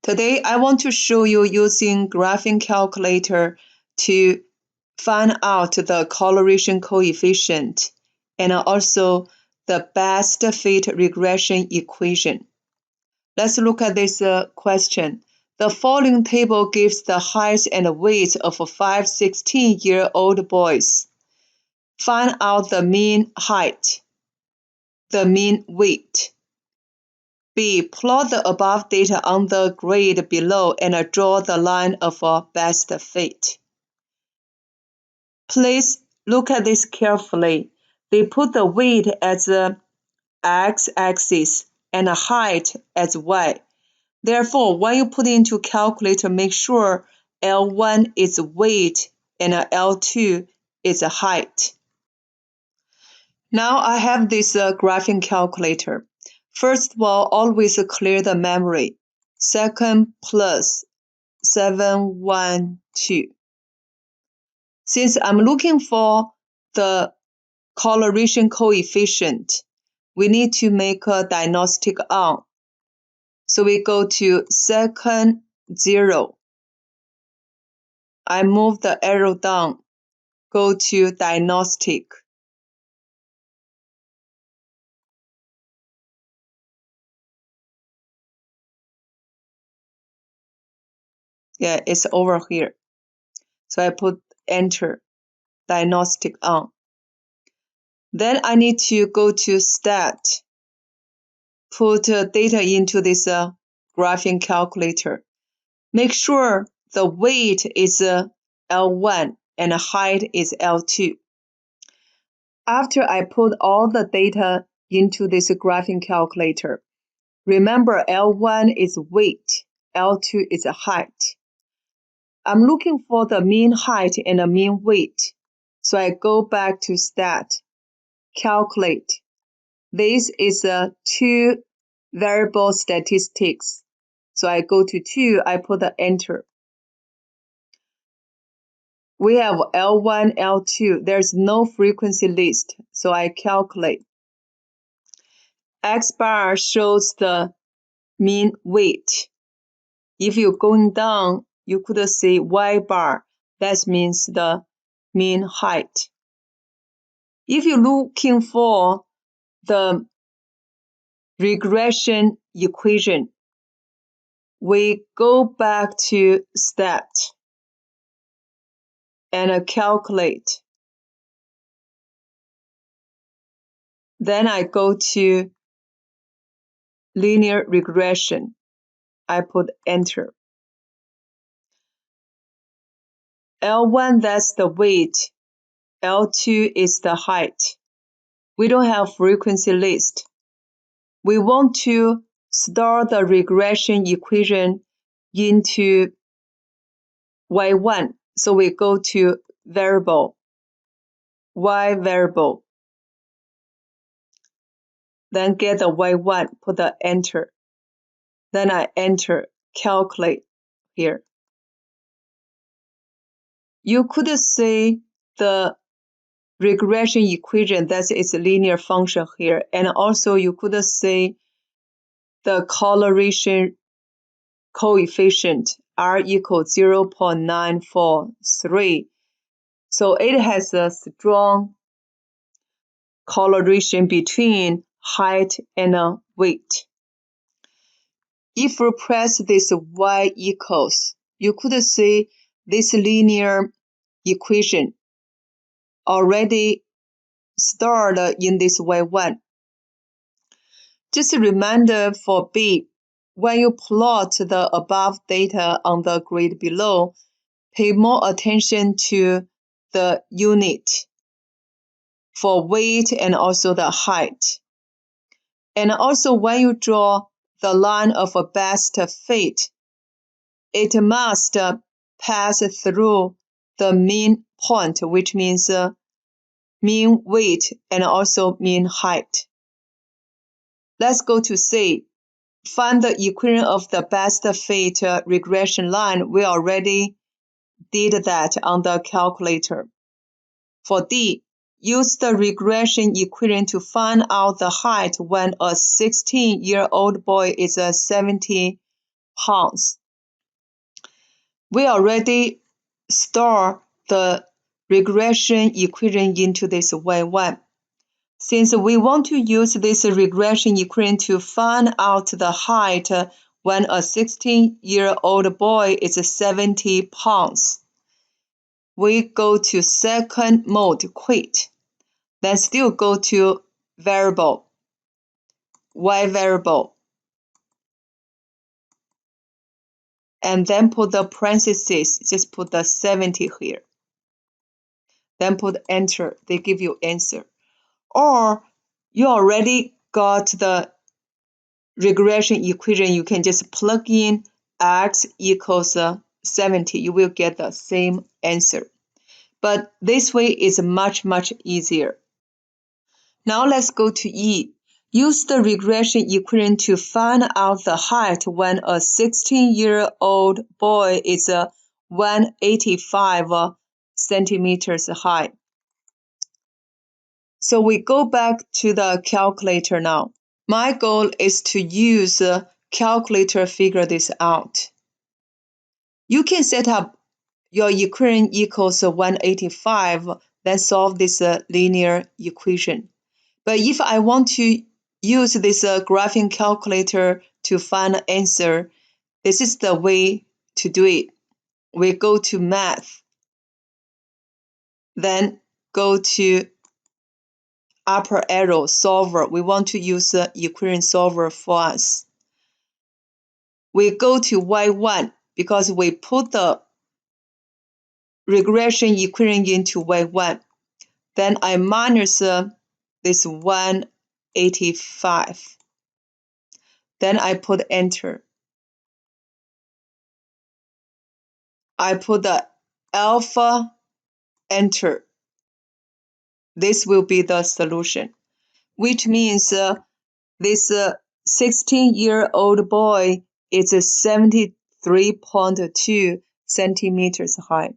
Today, I want to show you using graphing calculator to find out the correlation coefficient and also the best fit regression equation. Let's look at this question. The following table gives the height and weight of 5 16-year-old boys. Find out the mean height, the mean weight. B. Plot the above data on the grid below and draw the line of best fit. Please look at this carefully. They put the weight as the x-axis and the height as y. Therefore, when you put into calculator, make sure L1 is weight and L2 is height. Now I have this graphing calculator. First of all, always clear the memory. Second, plus 712. Since I'm looking for the correlation coefficient, we need to make a diagnostic on. So we go to second 0. I move the arrow down, go to diagnostic. Yeah, it's over here. So I put enter, diagnostic on. Then I need to go to stat, put data into this graphing calculator. Make sure the weight is L1 and the height is L2. After I put all the data into this graphing calculator, remember L1 is weight, L2 is height. I'm looking for the mean height and the mean weight. So I go back to stat, calculate. This is a 2 variable statistics. So I go to 2, I put the enter. We have L1, L2. There's no frequency list, so I calculate. X bar shows the mean weight. If you're going down, you could see Y bar. That means the mean height. If you're looking for the regression equation, we go back to stat and calculate. Then I go to linear regression. I put enter. L1, that's the weight. L2 is the height. We don't have frequency list. We want to store the regression equation into Y1. So we go to variable, Y variable. Then get the Y1, put the enter. Then I enter, calculate here. You could see the regression equation, that's its linear function here. And also you could see the correlation coefficient R equals 0.943. So it has a strong correlation between height and weight. If we press this Y equals, you could see this linear equation already stored in this Y1. Just a reminder for B, when you plot the above data on the grid below, pay more attention to the unit for weight and also the height. And also when you draw the line of a best fit, it must pass through the mean point, which means mean weight and also mean height. Let's go to C. Find the equation of the best fit regression line. We already did that on the calculator. For D, use the regression equation to find out the height when a 16-year-old boy is 70 pounds. We already store the regression equation into this y1. Since we want to use this regression equation to find out the height when a 16-year-old boy is 70 pounds, we go to second mode, quit. Then still go to variable, y variable, and then put the parentheses, just put the 70 here. Then put enter, they give you answer. Or you already got the regression equation, you can just plug in x equals 70, you will get the same answer. But this way is much easier. Now let's go to E. Use the regression equation to find out the height when a 16-year-old boy is 185 centimeters high. So we go back to the calculator now. My goal is to use a calculator figure this out. You can set up your equation equals 185, then solve this linear equation. But if I want to use this graphing calculator to find an answer, this is the way to do it. We go to Math, then go to upper arrow, Solver. We want to use the equation solver for us. We go to y1 because we put the regression equation into y1. Then I minus this 185. Then I put enter. I put the alpha, enter. This will be the solution, which means this 16-year-old boy is 73.2 centimeters high.